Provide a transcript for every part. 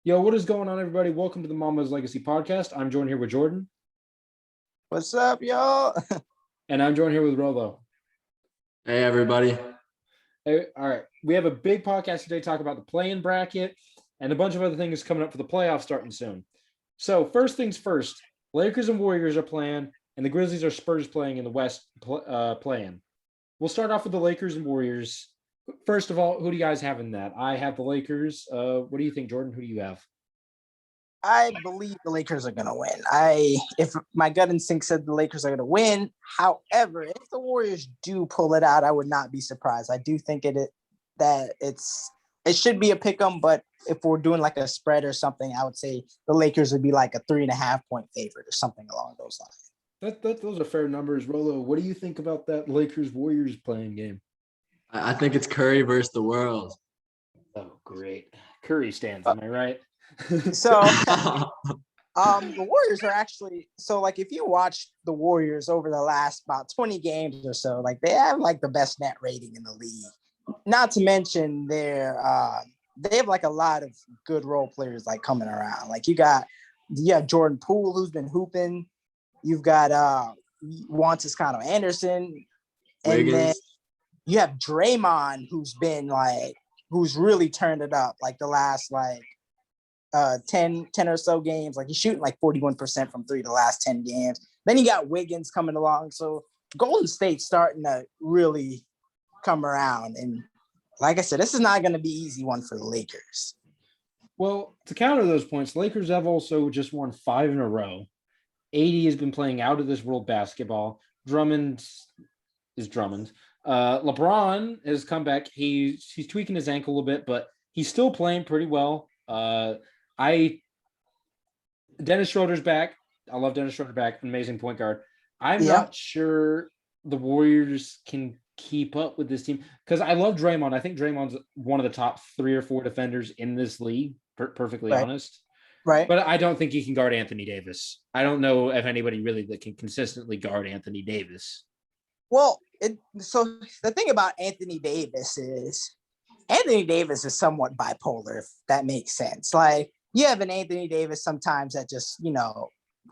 Yo, what is going on, everybody? Welcome to the Mambas Legacy Podcast. I'm joined here with Jordan, What's up, y'all? and I'm joined here with Rolo. Hey, everybody. Hey, all right, we have a big podcast today, talk about the play-in bracket and a bunch of other things coming up for the playoffs starting soon. So, first things first, Lakers and Warriors are playing, and the Grizzlies or Spurs playing in the West play-in. We'll start off with the Lakers and Warriors. First of all, who do you guys have in that? I have the Lakers. What do you think, Jordan? Who do you have? I believe the Lakers are gonna win. If my gut instinct said the Lakers are gonna win. However, if the Warriors do pull it out, I would not be surprised. I do think it should be a pick 'em, but if we're doing like a spread or something, I would say the Lakers would be like a 3.5 point favorite or something along those lines. Those are fair numbers, Rolo. What do you think about that Lakers Warriors playing game? I think it's Curry versus the world. Oh, great. Curry stands, am I right? So the Warriors are actually like if you watch the Warriors over the last about 20 games or so, like they have like the best net rating in the league. Not to mention they have like a lot of good role players like coming around. Like you have Jordan Poole who's been hooping. You've got Juan Anderson, and Wiggins. then you have Draymond who's really turned it up like the last 10 or so games. Like he's shooting like 41% from three the last 10 games. Then you got Wiggins coming along. So Golden State's starting to really come around. And like I said, this is not going to be an easy one for the Lakers. Well, to counter those points, Lakers have also just won 5 in a row. AD has been playing out of this world basketball. Drummond is Drummond. LeBron has come back. He's tweaking his ankle a little bit, but he's still playing pretty well. Dennis Schroeder's back. I love Dennis Schroeder back. Amazing point guard. I'm not sure the Warriors can keep up with this team because I love Draymond. I think Draymond's one of the top 3 or 4 defenders in this league, perfectly honest. Right. But I don't think he can guard Anthony Davis. I don't know if anybody really that can consistently guard Anthony Davis. Well, so the thing about Anthony Davis is somewhat bipolar, if that makes sense. Like you have an Anthony Davis sometimes that just,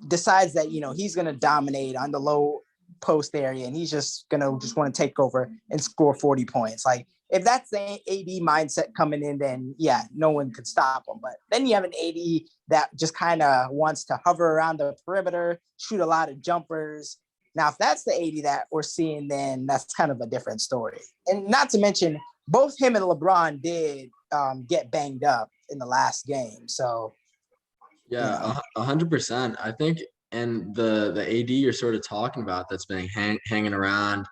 decides that, he's going to dominate on the low post area and he's just going to want to take over and score 40 points. Like if that's the AD mindset coming in, then yeah, no one could stop him. But then you have an AD that just kind of wants to hover around the perimeter, shoot a lot of jumpers. Now, if that's the AD that we're seeing, then that's kind of a different story. And not to mention, both him and LeBron did get banged up in the last game. So, yeah, 100%. I think, and the AD you're sort of talking about that's been hanging around,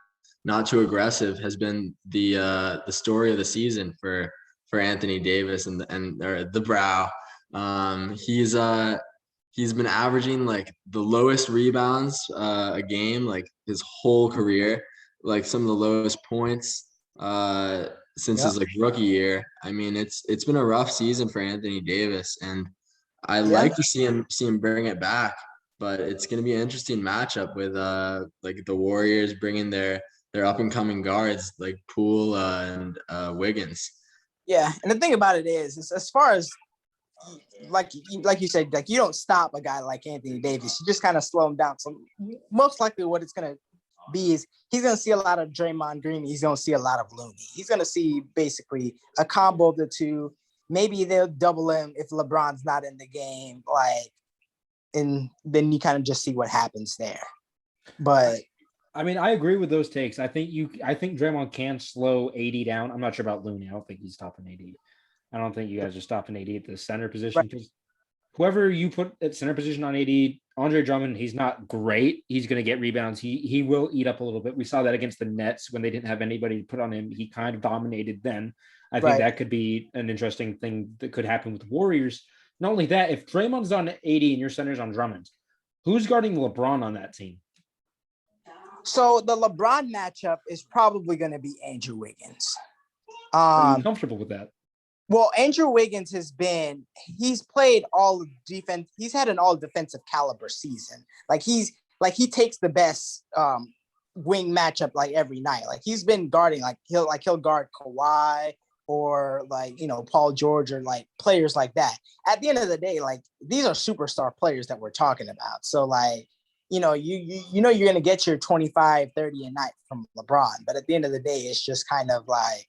not too aggressive, has been the story of the season for Anthony Davis and the Brow. He's been averaging like the lowest rebounds a game like his whole career, like some of the lowest points since his like rookie year. I mean, it's been a rough season for Anthony Davis, and I like to see him bring it back. But it's going to be an interesting matchup with like the Warriors bringing their up and coming guards like Poole and Wiggins. Yeah, and the thing about it is as far as like you said, like you don't stop a guy like Anthony Davis. You just kind of slow him down. So most likely what it's going to be is he's going to see a lot of Draymond Green. He's going to see a lot of Looney. He's going to see basically a combo of the two. Maybe they'll double him if LeBron's not in the game. And then you kind of just see what happens there. But I mean, I agree with those takes. I think Draymond can slow AD down. I'm not sure about Looney. I don't think he's stopping AD. I don't think you guys are stopping AD at the center position because whoever you put at center position on AD, Andre Drummond, he's not great. He's going to get rebounds. He will eat up a little bit. We saw that against the Nets when they didn't have anybody to put on him. He kind of dominated then. I think that could be an interesting thing that could happen with the Warriors. Not only that, if Draymond's on AD and your center's on Drummond, who's guarding LeBron on that team? So the LeBron matchup is probably going to be Andrew Wiggins. Are you comfortable with that? Well, Andrew Wiggins he's played all defense. He's had an all defensive caliber season. He takes the best wing matchup like every night. Like he's been guarding, he'll guard Kawhi. or like, Paul George or like players like that. At the end of the day, like these are superstar players that we're talking about. So like, you you're going to get your 25, 30 a night from LeBron. But at the end of the day, it's just kind of like,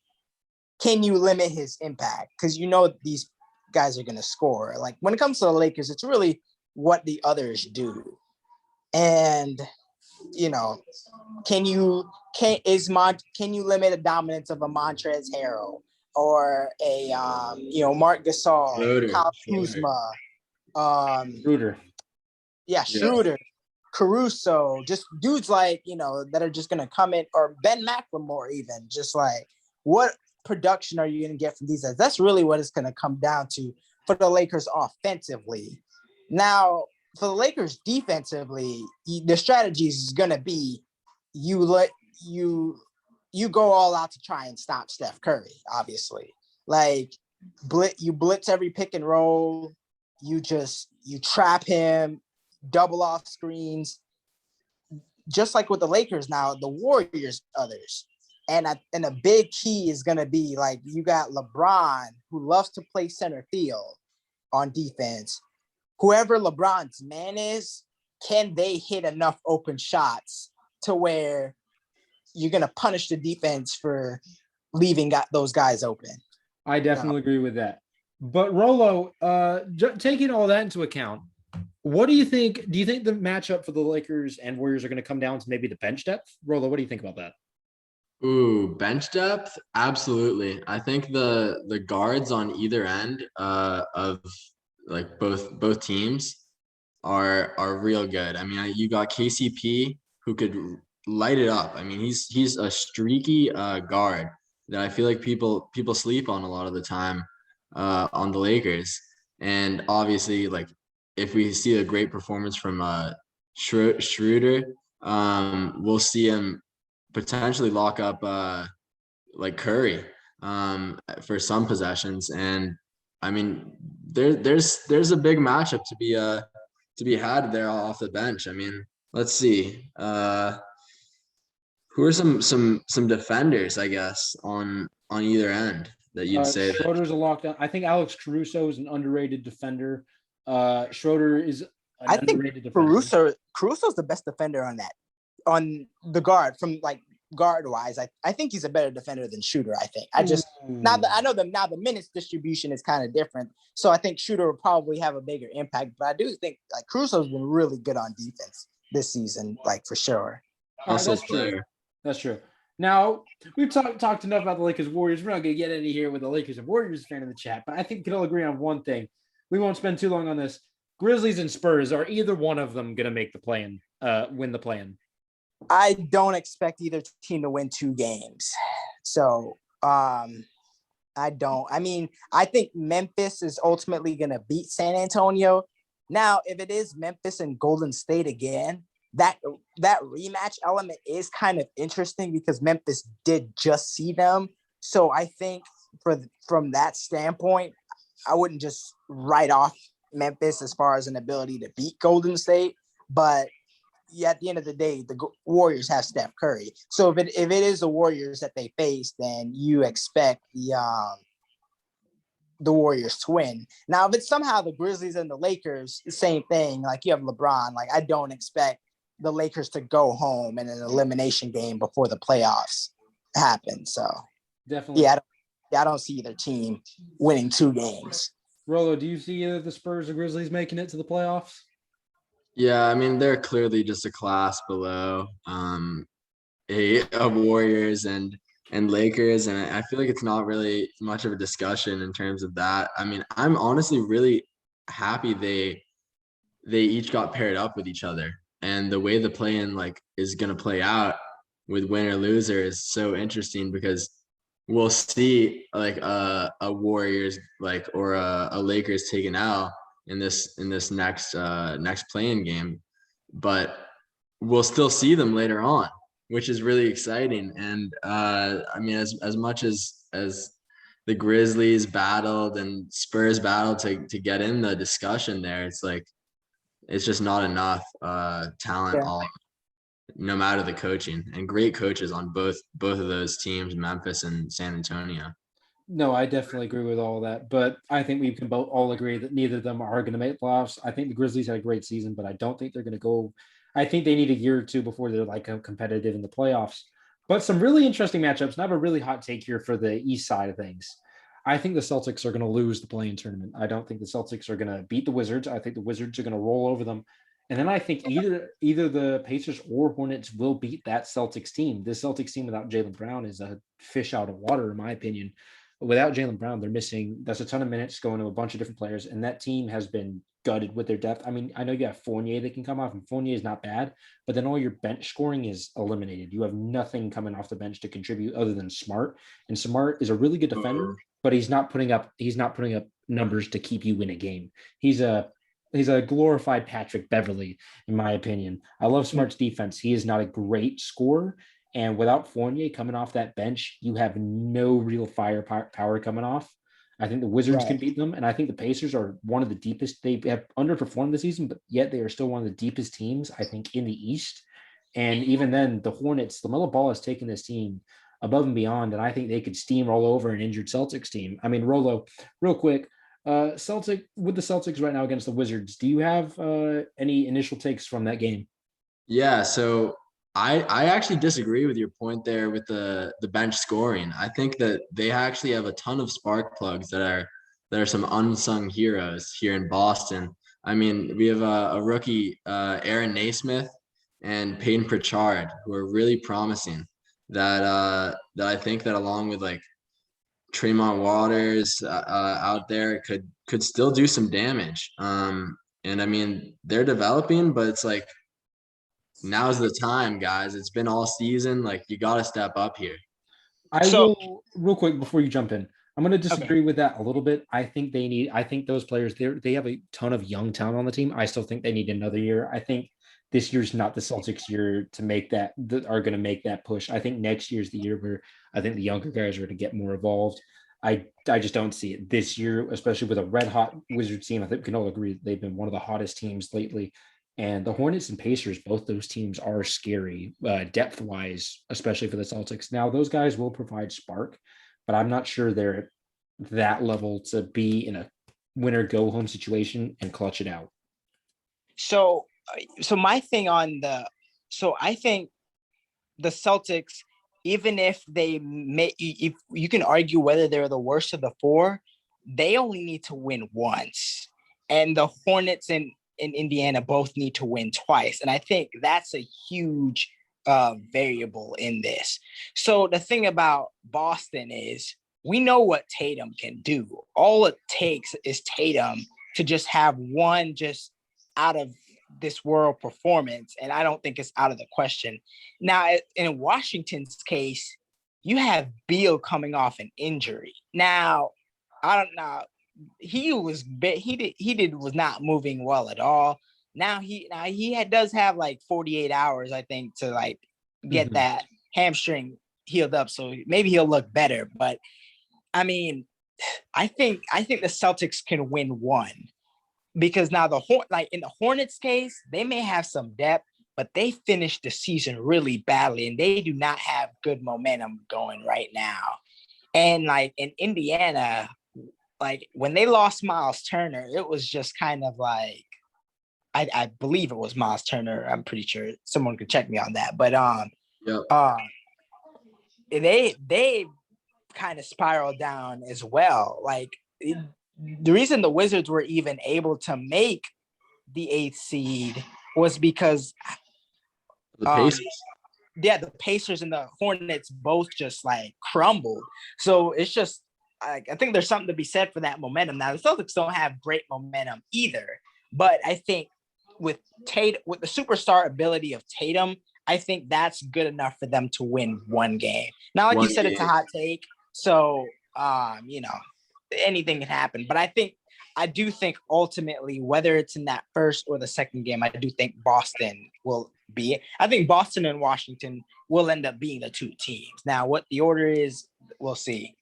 can you limit his impact? Because these guys are going to score. Like when it comes to the Lakers, it's really what the others do. And, can you limit a dominance of a Montrezl Harrell or a Mark Gasol, Kyle Kuzma, Schroeder. Schroeder, Caruso, just dudes like that are just gonna come in, or Ben McLemore, even just like what production are you gonna get from these guys? That's really what it's gonna come down to for the Lakers offensively. Now, for the Lakers defensively, the strategy is gonna be you go all out to try and stop Steph Curry, obviously. Like you blitz every pick and roll, you trap him, double off screens, just like with the Lakers now, the Warriors others. And a big key is going to be like you got LeBron, who loves to play center field on defense. Whoever LeBron's man is, can they hit enough open shots to where you're going to punish the defense for leaving those guys open? I definitely agree with that. But Rolo, taking all that into account, what do you think? Do you think the matchup for the Lakers and Warriors are going to come down to maybe the bench depth? Rolo, what do you think about that? Ooh, bench depth? Absolutely. I think the guards on either end of like both teams are real good. I mean, you got KCP, who could light it up. I mean, he's a streaky guard that I feel like people sleep on a lot of the time on the Lakers. And obviously, like if we see a great performance from Schroeder, we'll see him potentially lock up like Curry for some possessions. And I mean, there's a big matchup to be had there off the bench. I mean, let's see. Who are some defenders, I guess, on either end that you'd say? Schroeder's a lockdown. I think Alex Caruso is an underrated defender. Schroeder is an underrated defender. Caruso's the best defender on the guard from like guard wise. I think he's a better defender than Shooter. I think I know the minutes distribution is kind of different, so I think Shooter will probably have a bigger impact. But I do think like Caruso's been really good on defense this season, like for sure. Also, that's true. That's true. Now we've talked enough about the Lakers Warriors. We're not going to get into here with the Lakers and Warriors fan in the chat, but I think we can all agree on one thing. We won't spend too long on this. Grizzlies and Spurs, are either one of them going to make the play-in, win the play-in? I don't expect either team to win 2 games. So I don't. I mean, I think Memphis is ultimately going to beat San Antonio. Now, if it is Memphis and Golden State again, that rematch element is kind of interesting because Memphis did just see them. So I think from that standpoint, I wouldn't just write off Memphis as far as an ability to beat Golden State. But at the end of the day, the Warriors have Steph Curry. So if it is the Warriors that they face, then you expect the Warriors to win. Now, if it's somehow the Grizzlies and the Lakers, the same thing. Like you have LeBron. Like I don't expect the Lakers to go home in an elimination game before the playoffs happen. So definitely, I don't see either team winning 2 games. Rolo, do you see either the Spurs or Grizzlies making it to the playoffs? Yeah, I mean, they're clearly just a class below Warriors and Lakers, and I feel like it's not really much of a discussion in terms of that. I mean, I'm honestly really happy they each got paired up with each other, and the way the play-in like is gonna play out with winner loser is so interesting because we'll see like a Warriors like or a Lakers taken out in this next play-in game, but we'll still see them later on, which is really exciting. And I mean, as much as the Grizzlies battled and Spurs battled to get in the discussion there, it's like it's just not enough talent no matter the coaching, and great coaches on both of those teams, Memphis and San Antonio. No, I definitely agree with all that, but I think we can both all agree that neither of them are going to make playoffs. I think the Grizzlies had a great season, but I don't think they're going to go. I think they need a year or two before they're like competitive in the playoffs. But some really interesting matchups. And I have a really hot take here for the East side of things. I think the Celtics are going to lose the play-in tournament. I don't think the Celtics are going to beat the Wizards. I think the Wizards are going to roll over them. And then I think either the Pacers or Hornets will beat that Celtics team. This Celtics team without Jaylen Brown is a fish out of water, in my opinion. Without Jaylen Brown, they're missing. That's a ton of minutes going to a bunch of different players, and that team has been gutted with their depth. I mean, I know you have Fournier that can come off, and Fournier is not bad, but then all your bench scoring is eliminated. You have nothing coming off the bench to contribute other than Smart, and Smart is a really good defender, but he's not putting up numbers to keep you in a game. He's a glorified Patrick Beverly, in my opinion. I love Smart's defense. He is not a great scorer. And without Fournier coming off that bench, you have no real firepower coming off. I think the Wizards can beat them. And I think the Pacers are one of the deepest. They have underperformed this season, but yet they are still one of the deepest teams, I think, in the East. And even then, the Hornets, LaMelo Ball has taken this team above and beyond. And I think they could steamroll over an injured Celtics team. I mean, Rolo, real quick, with the Celtics right now against the Wizards, do you have any initial takes from that game? Yeah, so I actually disagree with your point there with the bench scoring. I think that they actually have a ton of spark plugs that are some unsung heroes here in Boston. I mean, we have a rookie, Aaron Naismith and Peyton Pritchard, who are really promising. That I think that along with like Tremont Waters out there could still do some damage. And I mean, they're developing, but it's like now's the time, guys. It's been all season. Like you got to step up here. I will real quick before you jump in. I'm going to disagree with that a little bit. I think those players they have a ton of young talent on the team. I still think they need another year. I think this year's not the Celtics year to make that are going to make that push. I think next year's the year where I think the younger guys are going to get more involved. I just don't see it this year, especially with a red hot Wizards team. I think we can all agree they've been one of the hottest teams lately. And the Hornets and Pacers, both those teams are scary depth wise, especially for the Celtics. Now, those guys will provide spark, but I'm not sure they're at that level to be in a winner go home situation and clutch it out. So my thing I think the Celtics, even if if you can argue whether they're the worst of the four, they only need to win once. And the Hornets and Indiana both need to win twice. And I think that's a huge variable in this. So the thing about Boston is we know what Tatum can do. All it takes is Tatum to just have one just out of this world performance. And I don't think it's out of the question. Now, in Washington's case, you have Beal coming off an injury. Now, I don't know. He was not moving well at all. Now he does have like 48 hours, I think, to like get that hamstring healed up. So maybe he'll look better. But I mean, I think the Celtics can win one because now in the Hornets case, they may have some depth, but they finished the season really badly and they do not have good momentum going right now. And like in Indiana, like when they lost Miles Turner, it was just kind of like, I believe it was Miles Turner. I'm pretty sure someone could check me on that. But they kind of spiraled down as well. Like the reason the Wizards were even able to make the 8th seed was because the Pacers. The Pacers and the Hornets both just like crumbled. So it's just, I think there's something to be said for that momentum. Now, the Celtics don't have great momentum either, but I think with Tatum, with the superstar ability of Tatum, I think that's good enough for them to win one game. Now, like you said, it's a hot take, so anything can happen. But I do think ultimately, whether it's in that first or the second game, I do think Boston will be it. I think Boston and Washington will end up being the two teams. Now, what the order is, we'll see.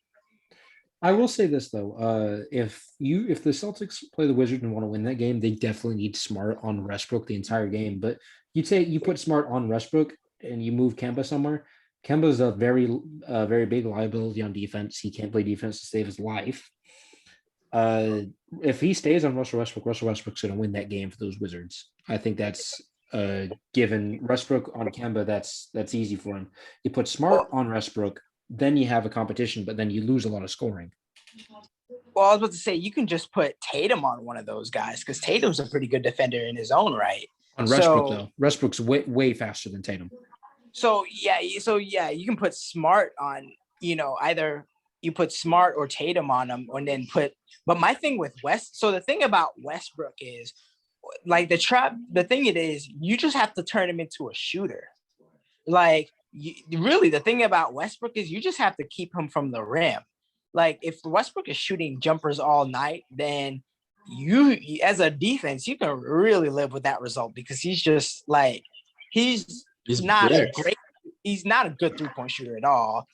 I will say this though, if the Celtics play the Wizards and want to win that game, they definitely need Smart on Westbrook the entire game. But you put Smart on Westbrook and you move Kemba somewhere, Kemba's a very big liability on defense. He can't play defense to save his life. If he stays on Russell Westbrook's going to win that game for those Wizards. I think that's given Westbrook on Kemba. That's easy for him. You put Smart on Westbrook, then you have a competition, but then you lose a lot of scoring. Well, I was about to say you can just put Tatum on one of those guys because Tatum's a pretty good defender in his own right. On Westbrook, though, Westbrook's way faster than Tatum. So yeah, you can put Smart on. Either you put Smart or Tatum on him, and then put. But my thing with So the thing about Westbrook is, like the thing it is, you just have to turn him into a shooter. Like really, the thing about Westbrook is you just have to keep him from the rim. Like if Westbrook is shooting jumpers all night, then you as a defense, you can really live with that result because he's just like he's not he's not a good 3-point shooter at all.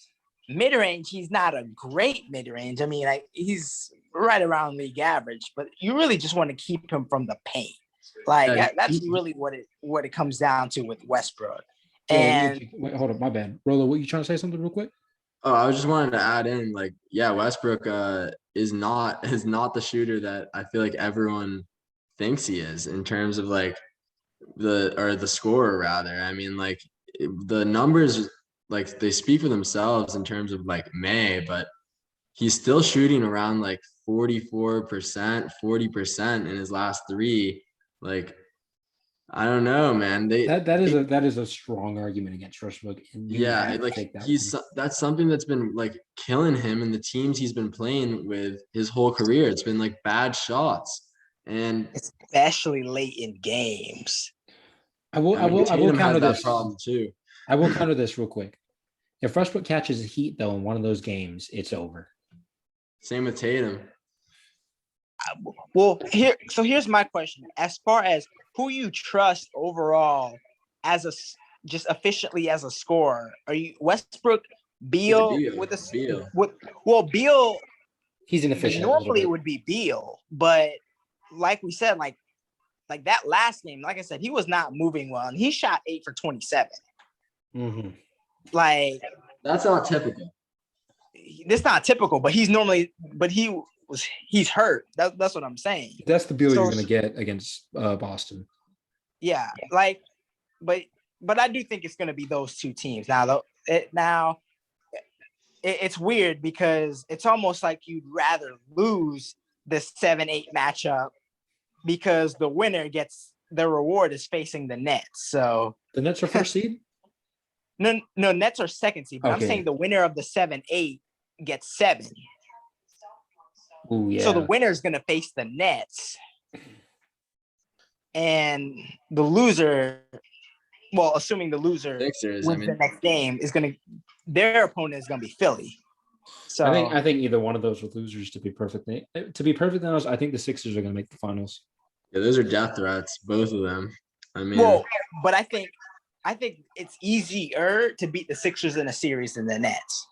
Mid-range, he's not a great mid-range. I mean, he's right around league average, but you really just want to keep him from the paint. Like that's really what it comes down to with Westbrook. And wait, hold up, my bad. Rolo, what you trying to say something real quick? Oh, I was just wanting to add in, like, yeah, Westbrook is not the shooter that I feel like everyone thinks he is in terms of like the scorer rather. I mean, like the numbers, like they speak for themselves in terms of like but he's still shooting around like 44%, 40% in his last 3. Like, I don't know, man. That is a strong argument against Westbrook. Yeah, like that's something that's been like killing him in the teams he's been playing with his whole career. It's been like bad shots, and especially late in games. I will counter this problem too. I will counter this real quick. If Westbrook catches heat though in one of those games, it's over. Same with Tatum. Well, here's my question. As far as who you trust overall as just efficiently as a scorer, are you Westbrook, Beal with a Beal? Beal, he's inefficient. Normally it would be Beal, but like we said, like that last game, like I said, he was not moving well, and he shot 8 for 27. Mm-hmm. Like that's not typical. It's not typical, but he's hurt. That's what I'm saying. That's the Beal you're going to get against Boston. Yeah, but I do think it's going to be those two teams. Now, it's weird because it's almost like you'd rather lose the 7-8 matchup because the winner gets the reward is facing the Nets. So the Nets are first seed? No, Nets are second seed. But okay. I'm saying the winner of the 7-8 gets 7. Ooh, yeah. So the winner is going to face the Nets. And the loser, assuming the loser wins the next game, their opponent is going to be Philly. So I think either one of those with losers to be perfectly honest, I think the Sixers are going to make the finals. Yeah, those are death threats, both of them. I mean, but I think it's easier to beat the Sixers in a series than the Nets.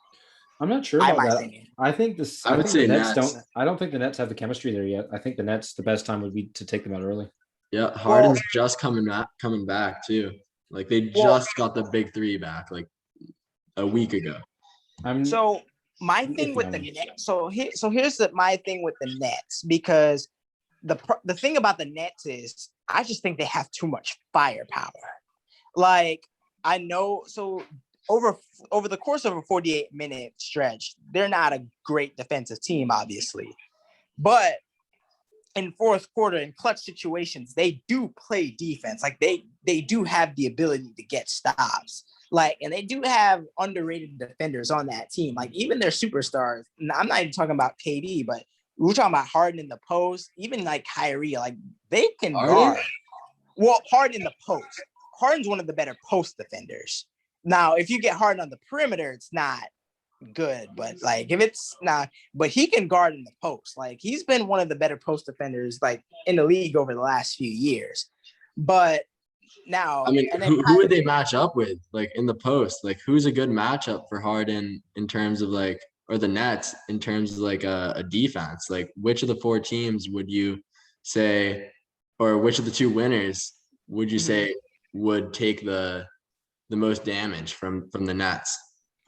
I'm not sure about that. Opinion. I think I would say the Nets don't. I don't think the Nets have the chemistry there yet. I think the Nets, the best time would be to take them out early. Yeah, Harden's just coming back too. Like they just got the big 3 back like a week ago. So my thing with the Nets. Here's my thing with the Nets, because the thing about the Nets is I just think they have too much firepower. Like I know over the course of a 48-minute stretch, they're not a great defensive team, obviously. But in fourth quarter, in clutch situations, they do play defense. Like they do have the ability to get stops. Like, and they do have underrated defenders on that team. Like even their superstars, I'm not even talking about KD, but we're talking about Harden in the post, even like Kyrie, like they can guard. Well, Harden in the post. Harden's one of the better post defenders. Now, if you get Harden on the perimeter, it's not good, but like if it's not, but he can guard in the post. Like he's been one of the better post defenders like in the league over the last few years. But now, I mean, who would they match up with like in the post? Like who's a good matchup for Harden in terms of like, or the Nets in terms of like a defense? Like which of the 4 teams would you say, or which of the 2 winners would you say would take the the most damage from the Nets.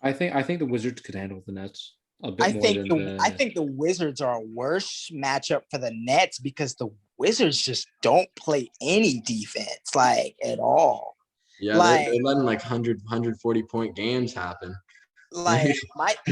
I think the Wizards could handle the Nets a bit I more think than I think the Wizards are a worse matchup for the Nets because the Wizards just don't play any defense like at all. Yeah, Like they're letting like 140 point games happen. like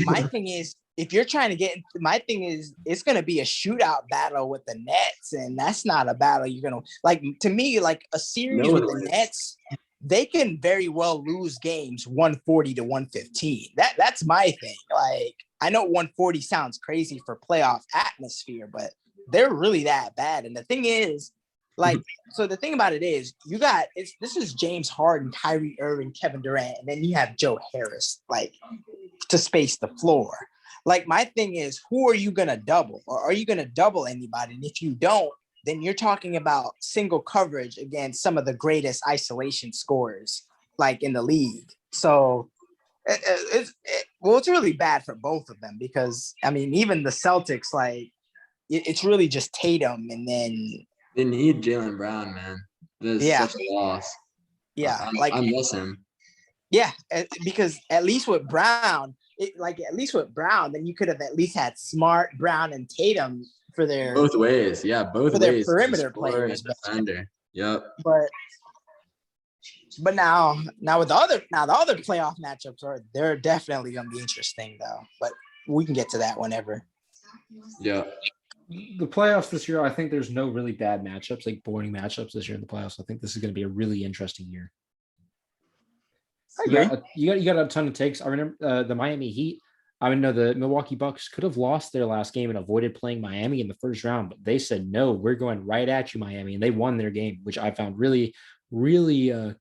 my thing is, if you're trying to get, my thing is, it's going to be a shootout battle with the Nets, and that's not a battle you're going to like. To me, like a series No with one the wins. Nets, they can very well lose games 140 to 115. That's my thing. Like, I know 140 sounds crazy for playoff atmosphere, but they're really that bad. And the thing is, like, so the thing about it is, this is James Harden, Kyrie Irving, Kevin Durant, and then you have Joe Harris, like, to space the floor. Like, my thing is, who are you gonna double, or are you gonna double anybody? And if you don't, then you're talking about single coverage against some of the greatest isolation scorers like in the league. So it's really bad for both of them because I mean, even the Celtics, like it's really just Tatum, and then They need Jaylen Brown, man. This is such a loss. I miss him. Yeah, because at least with Brown, then you could have at least had Smart, Brown, and Tatum for their both ways. Yeah, both ways. Perimeter players, defender. Yep. But now with the other playoff matchups they're definitely gonna be interesting though. But we can get to that whenever. Yeah. The playoffs this year, I think there's no really bad matchups, like boring matchups this year in the playoffs. I think this is going to be a really interesting year. I agree. You got a ton of takes. I remember the Miami Heat. I mean, no, the Milwaukee Bucks could have lost their last game and avoided playing Miami in the first round, but they said, no, we're going right at you, Miami. And they won their game, which I found really, really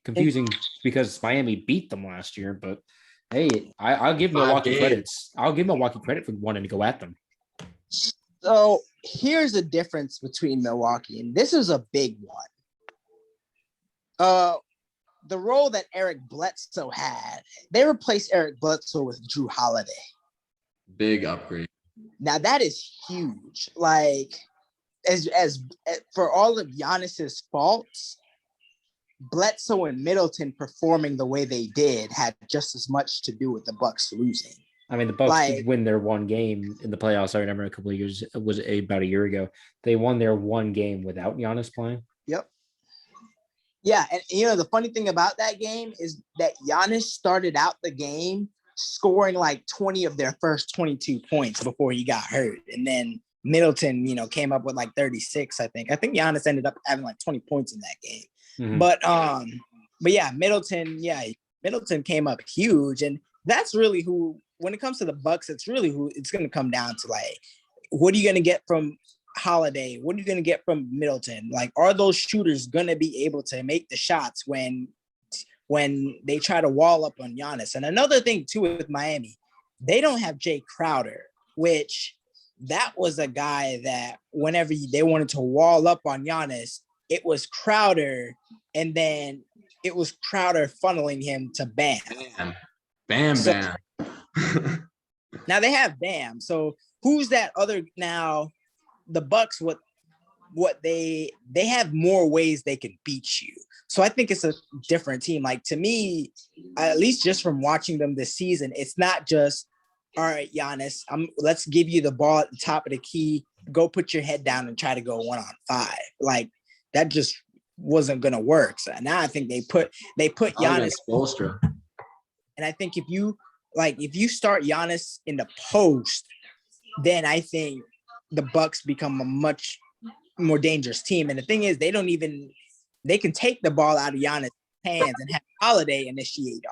confusing because Miami beat them last year. But hey, I'll give Milwaukee credits. I'll give Milwaukee credit for wanting to go at them. So here's the difference between Milwaukee, and this is a big one. The role that Eric Bledsoe had, they replaced Eric Bledsoe with Drew Holiday. Big upgrade. Now that is huge. Like, as for all of Giannis's faults, Bledsoe and Middleton performing the way they did had just as much to do with the Bucks losing. I mean, the Bucks did win their one game in the playoffs. I remember a couple of years, it was about a year ago. They won their one game without Giannis playing. Yep. Yeah, and the funny thing about that game is that Giannis started out the game scoring like 20 of their first 22 points before he got hurt. And then Middleton, came up with like 36, I think. I think Giannis ended up having like 20 points in that game. Mm-hmm. But yeah, Middleton came up huge. And that's really who, when it comes to the Bucks, it's really who it's going to come down to. Like, what are you going to get from Holiday? What are you going to get from Middleton? Like, are those shooters going to be able to make the shots when they try to wall up on Giannis? And another thing too with Miami, they don't have Jay Crowder, which that was a guy that whenever they wanted to wall up on Giannis, it was Crowder, and then it was Crowder funneling him to Bam. Bam. Now they have Bam. So who's that other now? The Bucks, what they have more ways they can beat you. So I think it's a different team. Like, to me, at least just from watching them this season, it's not just, all right, Giannis, let's give you the ball at the top of the key. Go put your head down and try to go 1-on-5. Like, that just wasn't gonna work. So now I think they put Giannis. Spoelstra. And I think if you start Giannis in the post, then I think the Bucks become a much more dangerous team. And the thing is, they can take the ball out of Giannis' hands and have Holiday initiate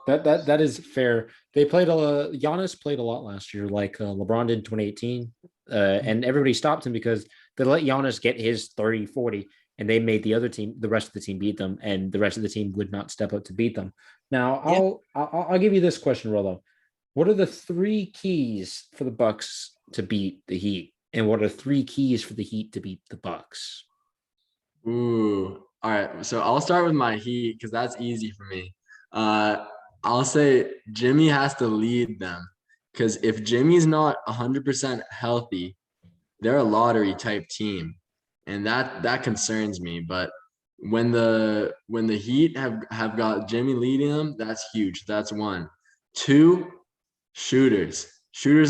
offense. That is fair. Giannis played a lot last year, like LeBron did in 2018, and everybody stopped him because they let Giannis get his 30, 40, and they made the rest of the team beat them, and the rest of the team would not step up to beat them. Now, I'll give you this question, Rollo. What are the 3 keys for the Bucks to beat the Heat, and what are 3 keys for the Heat to beat the Bucks? Ooh, all right. So I'll start with my Heat because that's easy for me. I'll say Jimmy has to lead them because if Jimmy's not 100% healthy, they're a lottery type team, and that concerns me. But when the Heat have got Jimmy leading them, that's huge. That's one. Two, shooters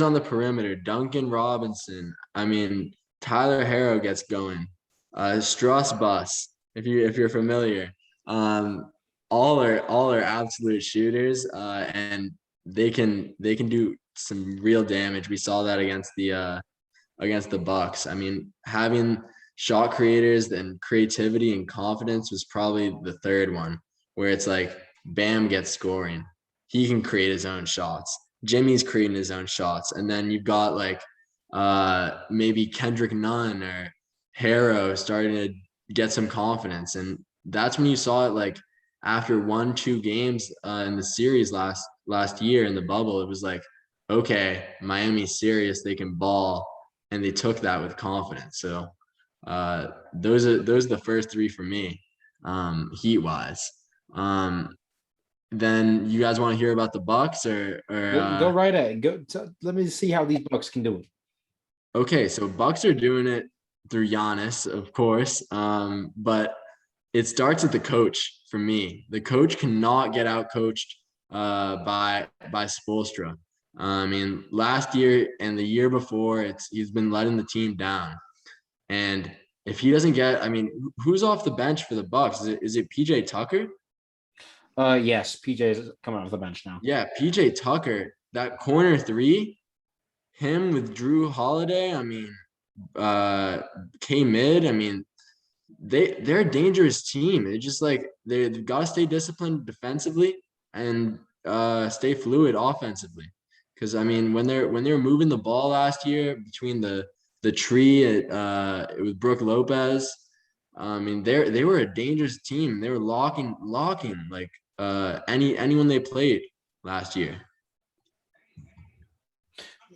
on the perimeter. Duncan Robinson. I mean, Tyler Harrow gets going. Struss Bus, if you're familiar. All are absolute shooters, and they can do some real damage. We saw that against the Bucks. I mean, having shot creators and creativity and confidence was probably the third one, where it's like Bam gets scoring. He can create his own shots. Jimmy's creating his own shots. And then you've got like maybe Kendrick Nunn or Harrow starting to get some confidence. And that's when you saw it, like after 1-2 games in the series last year in the bubble. It was like, okay, Miami's serious. They can ball. And they took that with confidence. So those are the first three for me, Heat wise. Then you guys want to hear about the Bucks or Go right ahead. Let me see how these Bucks can do it. Okay, so Bucks are doing it through Giannis, of course. But it starts with the coach for me. The coach cannot get out coached by Spoelstra. I mean, last year and the year before, he's been letting the team down. And if he doesn't get, I mean, who's off the bench for the Bucks? Is it PJ Tucker? Yes, PJ is coming off the bench now. Yeah, PJ Tucker, that corner three, him with Drew Holiday. I mean, K Mid. I mean, they're a dangerous team. It's just like they've got to stay disciplined defensively and stay fluid offensively. Because I mean, when they were moving the ball last year between the tree with Brooke Lopez, I mean they were a dangerous team. They were locking like anyone they played last year.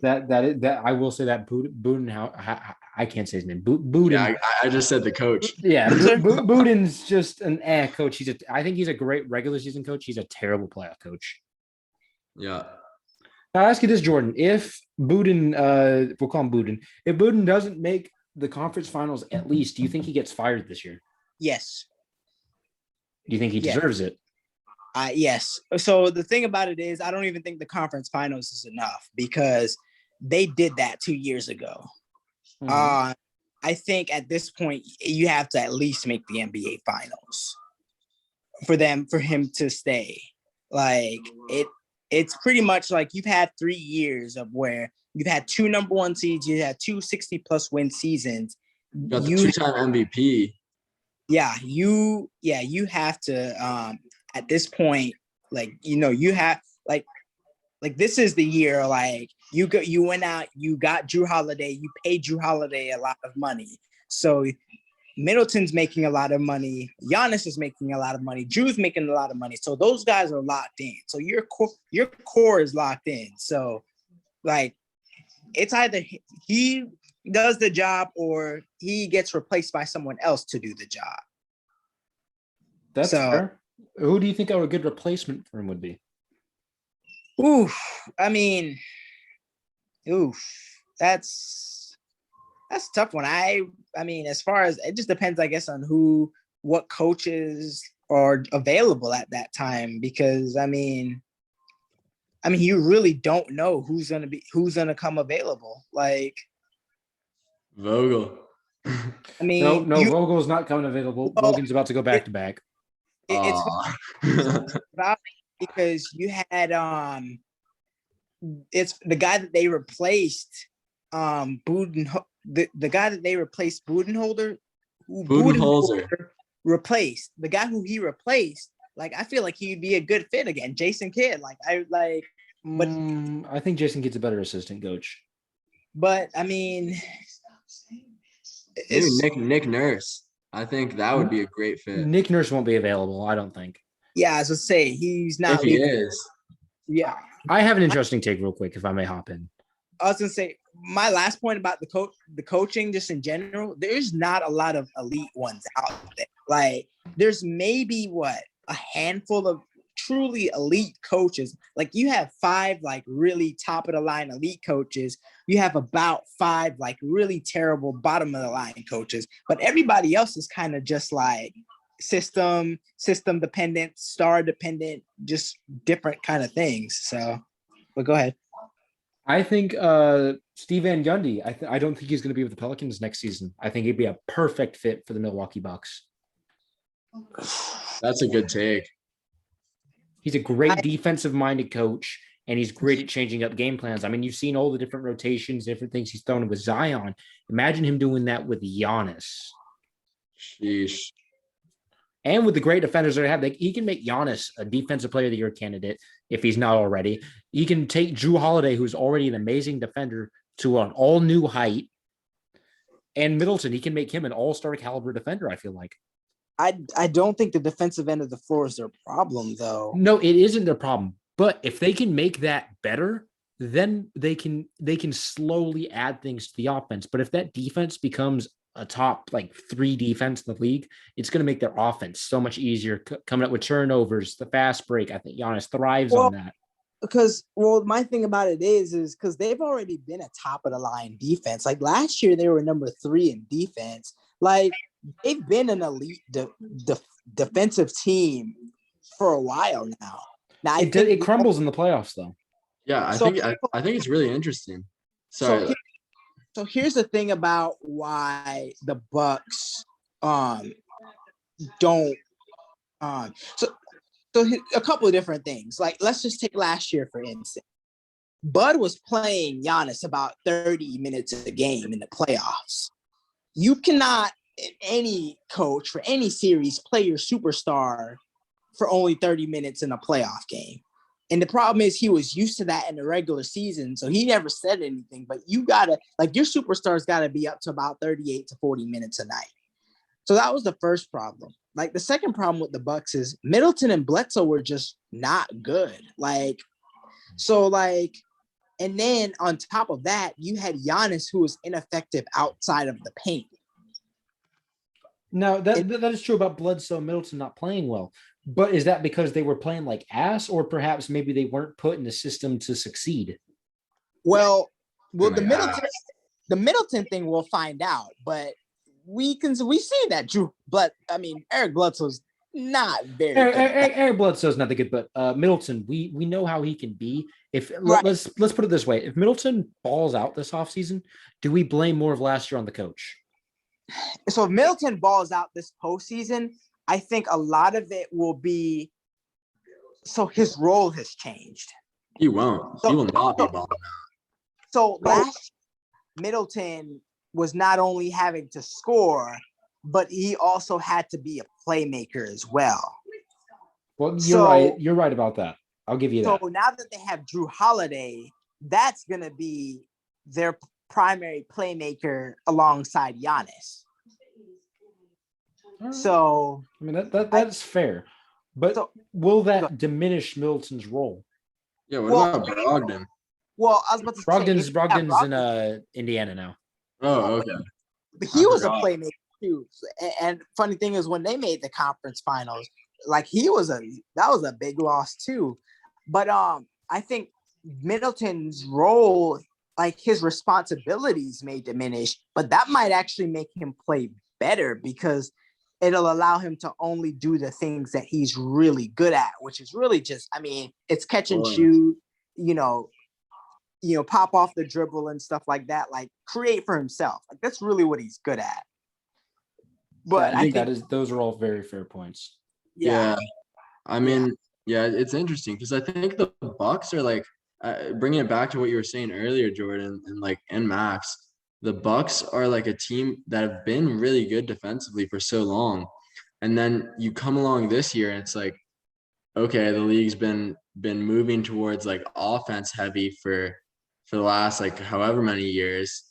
That I will say that Buden, I can't say his name. Buden. Yeah, I just said the coach. Yeah, Buden's just an coach. I think he's a great regular season coach. He's a terrible playoff coach. Yeah. I'll ask you this, Jordan. If Buden, we'll call him Buden, if Buden doesn't make the conference finals at least, do you think he gets fired this year? Yes. Do you think he deserves it? Yes. So the thing about it is, I don't even think the conference finals is enough because they did that 2 years ago. Mm-hmm. I think at this point, you have to at least make the NBA finals for him to stay. Like it's pretty much like you've had 3 years of where you've had 2 number 1 seeds, you had 2 60+ win seasons. You got the 2-time MVP. Yeah, you have to at this point, like, you know, you have like this is the year, like you went out, you got Drew Holiday, you paid Drew Holiday a lot of money. So Middleton's making a lot of money. Giannis is making a lot of money. Drew's making a lot of money. So those guys are locked in. So your core is locked in. So like it's either he does the job or he gets replaced by someone else to do the job. That's fair. Who do you think a good replacement for him would be? That's a tough one. I mean, as far as it just depends, I guess, on what coaches are available at that time, because I mean, you really don't know who's gonna come available. Like Vogel. I mean, no, Vogel's not coming available. Logan's about to go back to back. It's because you had it's the guy that they replaced, the guy that they replaced Budenholzer replaced the guy who he replaced. Like I feel like he'd be a good fit again, Jason Kidd. But I think Jason Kidd's a better assistant coach. But I mean, maybe Nick Nurse. I think that would be a great fit. Nick Nurse won't be available, I don't think. Yeah, as I say, he's not. If he is. Yeah. I have an interesting take real quick, if I may hop in. I was gonna say my last point about the coaching, just in general, there's not a lot of elite ones out there. Like there's maybe a handful of truly elite coaches. Like you have 5 like really top of the line elite coaches. You have about 5 like really terrible bottom of the line coaches, but everybody else is kind of just like system dependent, star dependent, just different kind of things. So, but go ahead. I think Steve Van Gundy. I don't think he's going to be with the Pelicans next season. I think he'd be a perfect fit for the Milwaukee Bucks. That's a good take. He's a great defensive-minded coach, and he's great at changing up game plans. I mean, you've seen all the different rotations, different things he's thrown with Zion. Imagine him doing that with Giannis. Sheesh. And with the great defenders that they have, he can make Giannis a defensive player of the year candidate if he's not already. He can take Drew Holiday, who's already an amazing defender, to an all-new height. And Middleton, he can make him an all-star caliber defender, I feel like. I don't think the defensive end of the floor is their problem, though. No, it isn't their problem. But if they can make that better, then they can slowly add things to the offense. But if that defense becomes a top 3 defense in the league, it's going to make their offense so much easier coming up with turnovers, the fast break. I think Giannis thrives on that. Because my thing about it is because they've already been a top of the line defense. Like last year, they were number 3 in defense. Like they've been an elite defensive team for a while now. Now it crumbles in the playoffs, though. Yeah, I think it's really interesting. Sorry. So here's the thing about why the Bucks don't so a couple of different things. Like let's just take last year for instance. Bud was playing Giannis about 30 minutes a game in the playoffs. You cannot, any coach for any series, play your superstar for only 30 minutes in a playoff game. And the problem is he was used to that in the regular season, so he never said anything. But you gotta, your superstar's gotta be up to about 38 to 40 minutes a night. So that was the first problem. The second problem with the Bucks is Middleton and Bledsoe were just not good. And then on top of that, you had Giannis, who was ineffective outside of the paint. Now, that is true about Bledsoe and Middleton not playing well. But is that because they were playing like ass, or perhaps maybe they weren't put in the system to succeed? Well, the Middleton thing we'll find out, but we see that Eric Bledsoe's not very good. Eric Bledsoe's not that good, but Middleton, we know how he can be. Let's put it this way: if Middleton balls out this offseason, do we blame more of last year on the coach? So if Middleton balls out this postseason, I think a lot of it will be so his role has changed. He won't. He will not be balling out. So last Middleton was not only having to score, but he also had to be a playmaker as well. Well, you're right. You're right about that. I'll give you that. So now that they have Drew Holiday, that's going to be their primary playmaker alongside Giannis. So I mean that's fair, but will that diminish Middleton's role? Yeah, what about Brogdon? Well, I was about to say Brogdon's in Indiana now. Oh, okay. But he was a playmaker too. And funny thing is, when they made the conference finals, that was a big loss too. But I think Middleton's role, his responsibilities may diminish, but that might actually make him play better because it'll allow him to only do the things that he's really good at, which is really just, it's catch and shoot, pop off the dribble and stuff like that, create for himself. That's really what he's good at. But I think those are all very fair points. Yeah. It's interesting because I think the Bucks are bringing it back to what you were saying earlier, Jordan, and Max. The Bucks are a team that have been really good defensively for so long. And then you come along this year and it's okay, the league's been moving towards offense heavy for the last however many years.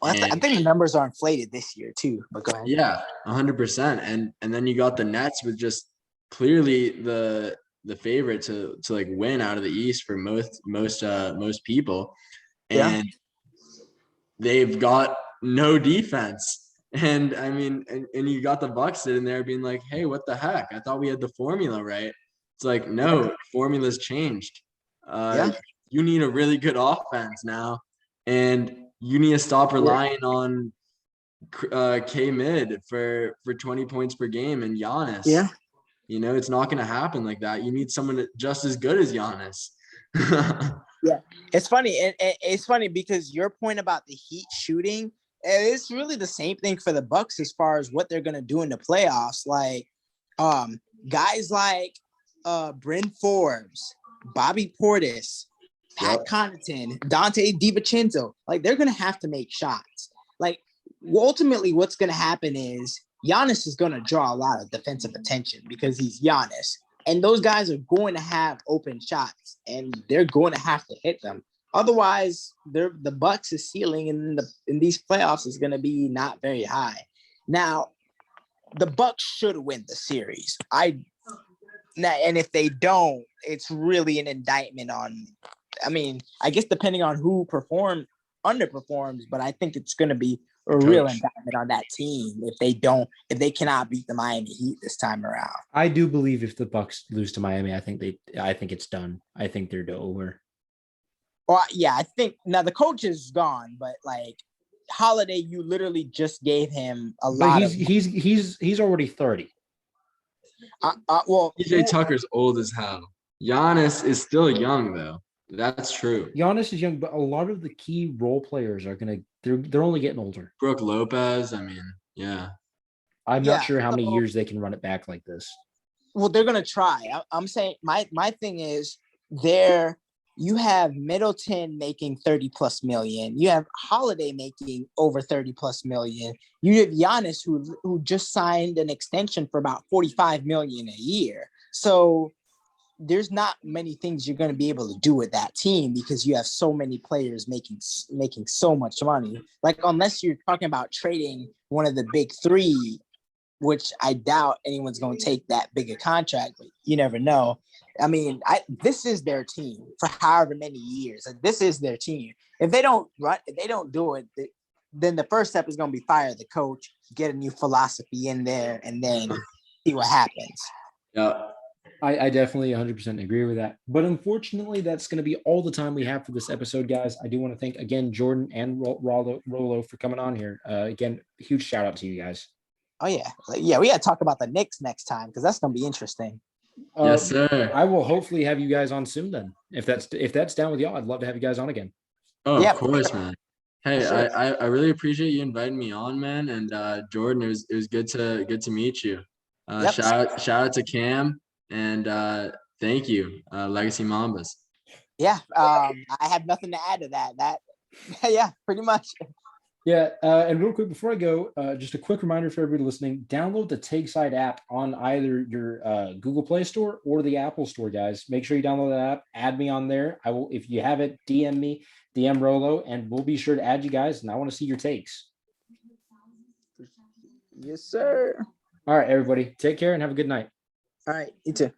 Well, I think the numbers are inflated this year too, but go ahead. Yeah, 100%. And then you got the Nets with just clearly the favorite to win out of the East for most people. And they've got no defense. And and you got the Bucks sitting there being hey, what the heck? I thought we had the formula right. It's no, formula's changed. You need a really good offense now. And you need to stop relying on K mid for 20 points per game and Giannis. Yeah. You know, it's not going to happen like that. You need someone just as good as Giannis. Yeah, it's funny, and it's funny because your point about the Heat shooting, it's really the same thing for the Bucks as far as what they're gonna do in the playoffs. Like, guys like Bryn Forbes, Bobby Portis, Pat Connaughton, Dante DiVincenzo, like they're gonna have to make shots. Like, ultimately, what's gonna happen is Giannis is gonna draw a lot of defensive attention because he's Giannis. And those guys are going to have open shots, and they're going to have to hit them. Otherwise, the Bucks' ceiling in these playoffs is going to be not very high. Now, the Bucks should win the series. And if they don't, it's really an indictment on. I mean, I guess depending on who underperforms, but I think it's going to be a real indictment on that team if they cannot beat the Miami Heat this time around. I do believe if the Bucks lose to Miami, I think it's done. I think they're over. Well, yeah, I think now the coach is gone, but like Holiday, you literally just gave him a lot. He's already 30. Well, PJ Tucker's old as hell. Giannis is still young though. That's true. Giannis is young, but a lot of the key role players are they're only getting older. Brooke Lopez, I mean, yeah. I'm not sure how many years they can run it back like this. Well, they're gonna try. I'm saying my thing is you have Middleton making 30 plus million. You have Holiday making over 30 plus million. You have Giannis who just signed an extension for about 45 million a year. So there's not many things you're going to be able to do with that team because you have so many players making so much money. Like, unless you're talking about trading one of the big three, which I doubt anyone's going to take that big a contract, but you never know. I mean, this is their team for however many years. Like, this is their team. If they don't do it, then the first step is going to be fire the coach, get a new philosophy in there, and then see what happens. Yeah. I definitely 100% agree with that. But unfortunately, that's going to be all the time we have for this episode, guys. I do want to thank, again, Jordan and Rolo for coming on here. Again, huge shout out to you guys. Oh, yeah. Yeah, we got to talk about the Knicks next time because that's going to be interesting. Yes, sir. I will hopefully have you guys on soon then. If that's down with y'all, I'd love to have you guys on again. Oh, yeah, of course, man. Hey, sure. I really appreciate you inviting me on, man. And Jordan, it was good to meet you. Shout out to Cam. And thank you, Legacy Mambas. Yeah, I have nothing to add to that. Yeah, pretty much. Yeah, and real quick before I go, just a quick reminder for everybody listening: download the TakeSide app on either your Google Play Store or the Apple Store, guys. Make sure you download that app. Add me on there. I will, if you have it, DM me, DM Rolo, and we'll be sure to add you guys. And I want to see your takes. Yes, sir. All right, everybody, take care and have a good night. All right, you too.